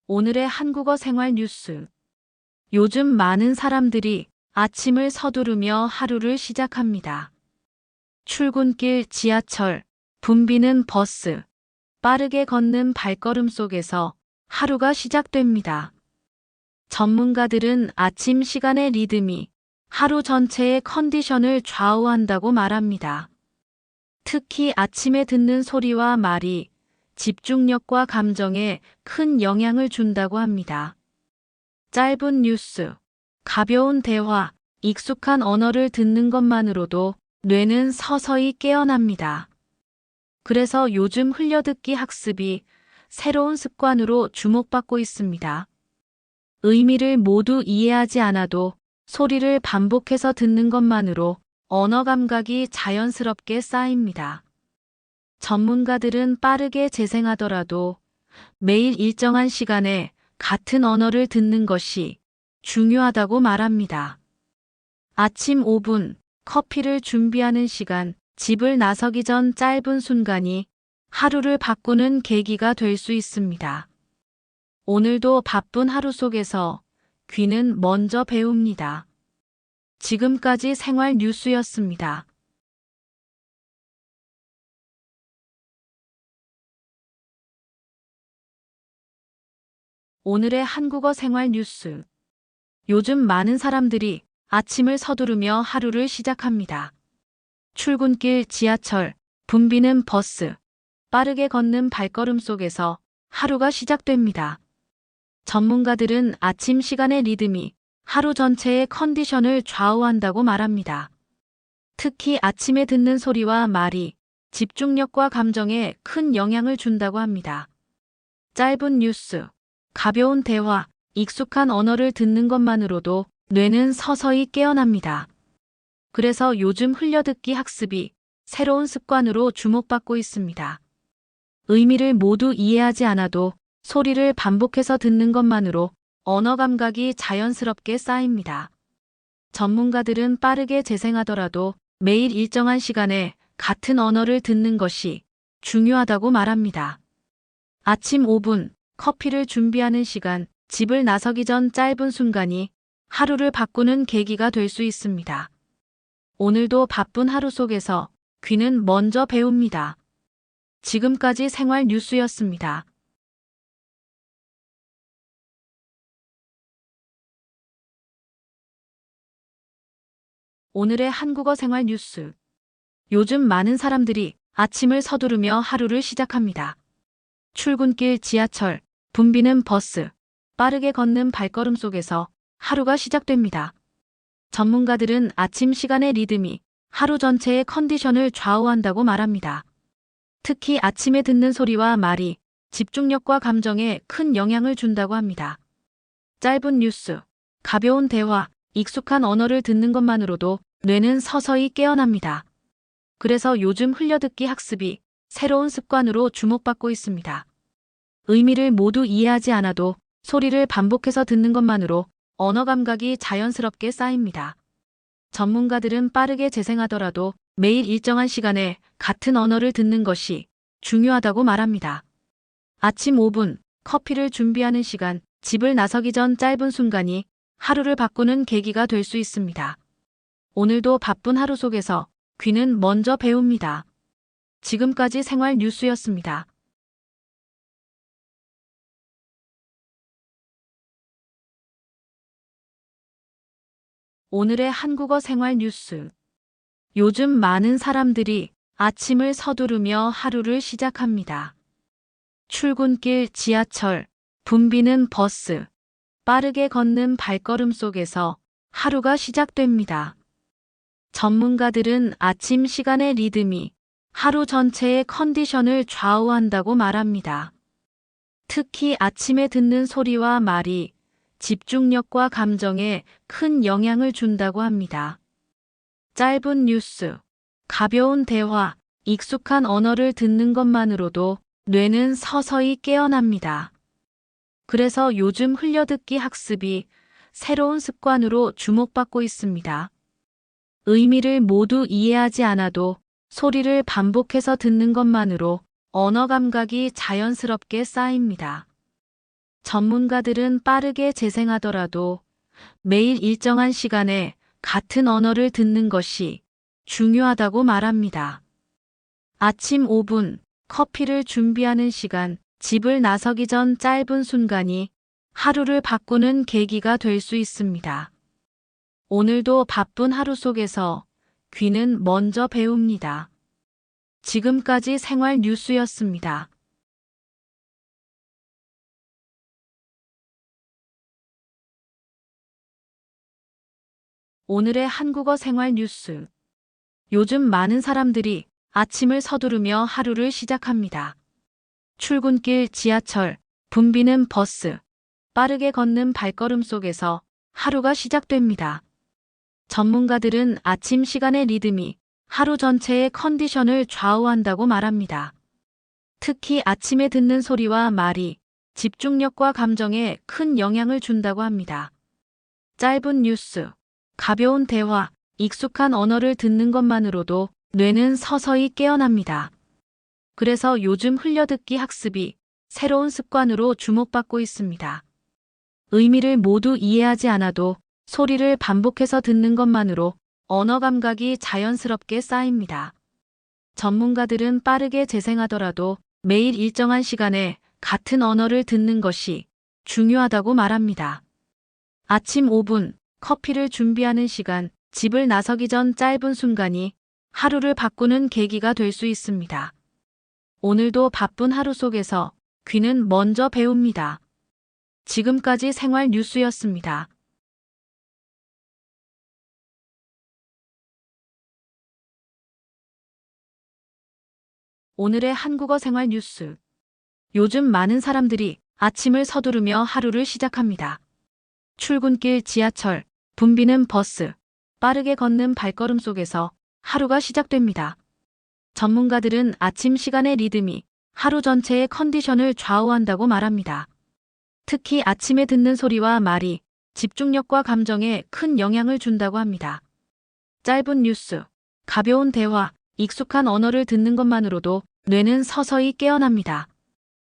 오늘의 한국어 생활 뉴스. 요즘 많은 사람들이 아침을 서두르며 하루를 시작합니다. 출근길, 지하철, 붐비는 버스, 빠르게 걷는 발걸음 속에서 하루가 시작됩니다. 전문가들은 아침 시간의 리듬이 하루 전체의 컨디션을 좌우한다고 말합니다. 특히 아침에 듣는 소리와 말이 집중력과 감정에 큰 영향을 준다고 합니다. 짧은 뉴스, 가벼운 대화, 익숙한 언어를 듣는 것만으로도 뇌는 서서히 깨어납니다. 그래서 요즘 흘려듣기 학습이 새로운 습관으로 주목받고 있습니다. 의미를 모두 이해하지 않아도 소리를 반복해서 듣는 것만으로 언어 감각이 자연스럽게 쌓입니다. 전문가들은 빠르게 재생하더라도 매일 일정한 시간에 같은 언어를 듣는 것이 중요하다고 말합니다. 아침 5분, 커피를 준비하는 시간, 집을 나서기 전 짧은 순간이 하루를 바꾸는 계기가 될 수 있습니다. 오늘도 바쁜 하루 속에서 귀는 먼저 배웁니다. 지금까지 생활 뉴스였습니다. 오늘의 한국어 생활 뉴스. 요즘 많은 사람들이 아침을 서두르며 하루를 시작합니다. 출근길, 지하철, 붐비는 버스, 빠르게 걷는 발걸음 속에서 하루가 시작됩니다. 전문가들은 아침 시간의 리듬이 하루 전체의 컨디션을 좌우한다고 말합니다. 특히 아침에 듣는 소리와 말이 집중력과 감정에 큰 영향을 준다고 합니다. 짧은 뉴스, 가벼운 대화, 익숙한 언어를 듣는 것만으로도 뇌는 서서히 깨어납니다. 그래서 요즘 흘려듣기 학습이 새로운 습관으로 주목받고 있습니다. 의미를 모두 이해하지 않아도 소리를 반복해서 듣는 것만으로 언어 감각이 자연스럽게 쌓입니다. 전문가들은 빠르게 재생하더라도 매일 일정한 시간에 같은 언어를 듣는 것이 중요하다고 말합니다. 아침 5분, 커피를 준비하는 시간, 집을 나서기 전 짧은 순간이 하루를 바꾸는 계기가 될 수 있습니다. 오늘도 바쁜 하루 속에서 귀는 먼저 배웁니다. 지금까지 생활 뉴스였습니다. 오늘의 한국어 생활 뉴스. 요즘 많은 사람들이 아침을 서두르며 하루를 시작합니다. 출근길, 지하철, 붐비는 버스, 빠르게 걷는 발걸음 속에서 하루가 시작됩니다. 전문가들은 아침 시간의 리듬이 하루 전체의 컨디션을 좌우한다고 말합니다. 특히 아침에 듣는 소리와 말이 집중력과 감정에 큰 영향을 준다고 합니다. 짧은 뉴스, 가벼운 대화, 익숙한 언어를 듣는 것만으로도 뇌는 서서히 깨어납니다. 그래서 요즘 흘려듣기 학습이 새로운 습관으로 주목받고 있습니다. 의미를 모두 이해하지 않아도 소리를 반복해서 듣는 것만으로 언어 감각이 자연스럽게 쌓입니다. 전문가들은 빠르게 재생하더라도 매일 일정한 시간에 같은 언어를 듣는 것이 중요하다고 말합니다. 아침 5분, 커피를 준비하는 시간, 집을 나서기 전 짧은 순간이 하루를 바꾸는 계기가 될 수 있습니다. 오늘도 바쁜 하루 속에서 귀는 먼저 배웁니다. 지금까지 생활 뉴스였습니다. 오늘의 한국어 생활 뉴스. 요즘 많은 사람들이 아침을 서두르며 하루를 시작합니다. 출근길, 지하철, 붐비는 버스, 빠르게 걷는 발걸음 속에서 하루가 시작됩니다. 전문가들은 아침 시간의 리듬이 하루 전체의 컨디션을 좌우한다고 말합니다. 특히 아침에 듣는 소리와 말이 집중력과 감정에 큰 영향을 준다고 합니다. 짧은 뉴스, 가벼운 대화, 익숙한 언어를 듣는 것만으로도 뇌는 서서히 깨어납니다. 그래서 요즘 흘려듣기 학습이 새로운 습관으로 주목받고 있습니다. 의미를 모두 이해하지 않아도 소리를 반복해서 듣는 것만으로 언어 감각이 자연스럽게 쌓입니다. 전문가들은 빠르게 재생하더라도 매일 일정한 시간에 같은 언어를 듣는 것이 중요하다고 말합니다. 아침 5분, 커피를 준비하는 시간, 집을 나서기 전 짧은 순간이 하루를 바꾸는 계기가 될 수 있습니다. 오늘도 바쁜 하루 속에서 귀는 먼저 배웁니다. 지금까지 생활 뉴스였습니다. 오늘의 한국어 생활 뉴스. 요즘 많은 사람들이 아침을 서두르며 하루를 시작합니다. 출근길, 지하철, 붐비는 버스, 빠르게 걷는 발걸음 속에서 하루가 시작됩니다. 전문가들은 아침 시간의 리듬이 하루 전체의 컨디션을 좌우한다고 말합니다. 특히 아침에 듣는 소리와 말이 집중력과 감정에 큰 영향을 준다고 합니다. 짧은 뉴스, 가벼운 대화, 익숙한 언어를 듣는 것만으로도 뇌는 서서히 깨어납니다. 그래서 요즘 흘려듣기 학습이 새로운 습관으로 주목받고 있습니다. 의미를 모두 이해하지 않아도 소리를 반복해서 듣는 것만으로 언어 감각이 자연스럽게 쌓입니다. 전문가들은 빠르게 재생하더라도 매일 일정한 시간에 같은 언어를 듣는 것이 중요하다고 말합니다. 아침 5분, 커피를 준비하는 시간, 집을 나서기 전 짧은 순간이 하루를 바꾸는 계기가 될 수 있습니다. 오늘도 바쁜 하루 속에서 귀는 먼저 배웁니다. 지금까지 생활 뉴스였습니다. 오늘의 한국어 생활 뉴스. 요즘 많은 사람들이 아침을 서두르며 하루를 시작합니다. 출근길, 지하철, 붐비는 버스, 빠르게 걷는 발걸음 속에서 하루가 시작됩니다. 전문가들은 아침 시간의 리듬이 하루 전체의 컨디션을 좌우한다고 말합니다. 특히 아침에 듣는 소리와 말이 집중력과 감정에 큰 영향을 준다고 합니다. 짧은 뉴스, 가벼운 대화, 익숙한 언어를 듣는 것만으로도 뇌는 서서히 깨어납니다.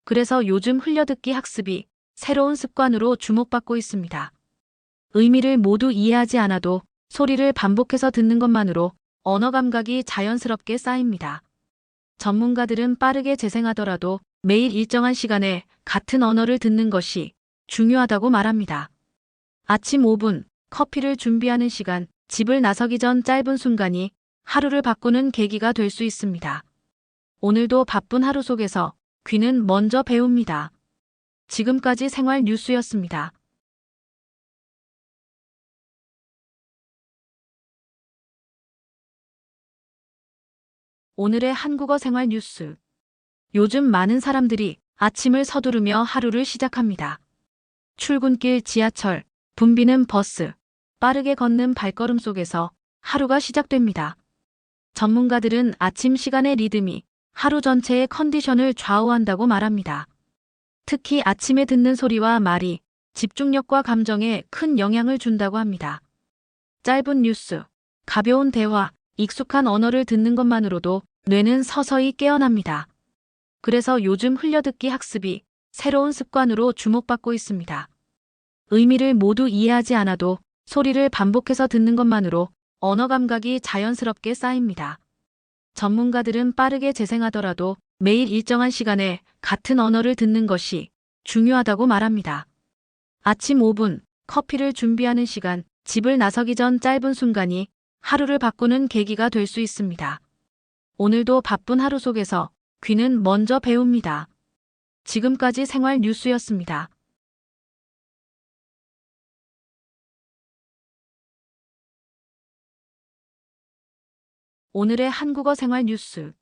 그래서 요즘 흘려듣기 학습이 새로운 습관으로 주목받고 있습니다. 의미를 모두 이해하지 않아도 소리를 반복해서 듣는 것만으로 언어 감각이 자연스럽게 쌓입니다. 전문가들은 빠르게 재생하더라도 매일 일정한 시간에 같은 언어를 듣는 것이 중요하다고 말합니다. 아침 5분, 커피를 준비하는 시간, 집을 나서기 전 짧은 순간이 하루를 바꾸는 계기가 될 수 있습니다. 오늘도 바쁜 하루 속에서 귀는 먼저 배웁니다. 지금까지 생활 뉴스였습니다. 오늘의 한국어 생활 뉴스. 요즘 많은 사람들이 아침을 서두르며 하루를 시작합니다. 출근길, 지하철, 붐비는 버스, 빠르게 걷는 발걸음 속에서 하루가 시작됩니다. 전문가들은 아침 시간의 리듬이 하루 전체의 컨디션을 좌우한다고 말합니다. 특히 아침에 듣는 소리와 말이 집중력과 감정에 큰 영향을 준다고 합니다. 짧은 뉴스, 가벼운 대화, 익숙한 언어를 듣는 것만으로도 뇌는 서서히 깨어납니다. 그래서 요즘 흘려듣기 학습이 새로운 습관으로 주목받고 있습니다. 의미를 모두 이해하지 않아도 소리를 반복해서 듣는 것만으로 언어 감각이 자연스럽게 쌓입니다. 전문가들은 빠르게 재생하더라도 매일 일정한 시간에 같은 언어를 듣는 것이 중요하다고 말합니다. 아침 5분, 커피를 준비하는 시간, 집을 나서기 전 짧은 순간이 하루를 바꾸는 계기가 될 수 있습니다. 오늘도 바쁜 하루 속에서 귀는 먼저 배웁니다. 지금까지 생활 뉴스였습니다. 오늘의 한국어 생활 뉴스.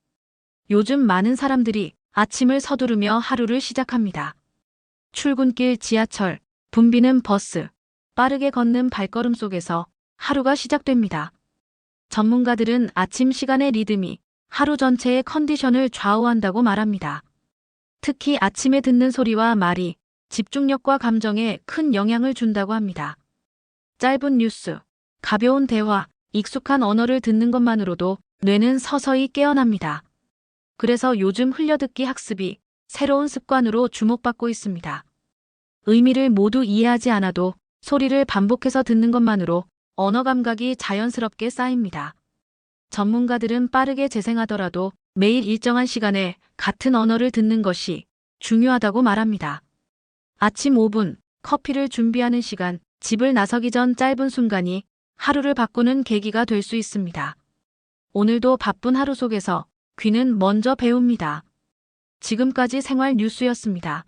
요즘 많은 사람들이 아침을 서두르며 하루를 시작합니다. 출근길, 지하철, 붐비는 버스, 빠르게 걷는 발걸음 속에서 하루가 시작됩니다. 전문가들은 아침 시간의 리듬이 하루 전체의 컨디션을 좌우한다고 말합니다. 특히 아침에 듣는 소리와 말이 집중력과 감정에 큰 영향을 준다고 합니다. 짧은 뉴스, 가벼운 대화, 익숙한 언어를 듣는 것만으로도 뇌는 서서히 깨어납니다. 그래서 요즘 흘려듣기 학습이 새로운 습관으로 주목받고 있습니다. 의미를 모두 이해하지 않아도 소리를 반복해서 듣는 것만으로 언어 감각이 자연스럽게 쌓입니다. 전문가들은 빠르게 재생하더라도 매일 일정한 시간에 같은 언어를 듣는 것이 중요하다고 말합니다. 아침 5분, 커피를 준비하는 시간, 집을 나서기 전 짧은 순간이 하루를 바꾸는 계기가 될 수 있습니다. 오늘도 바쁜 하루 속에서 귀는 먼저 배웁니다. 지금까지 생활 뉴스였습니다.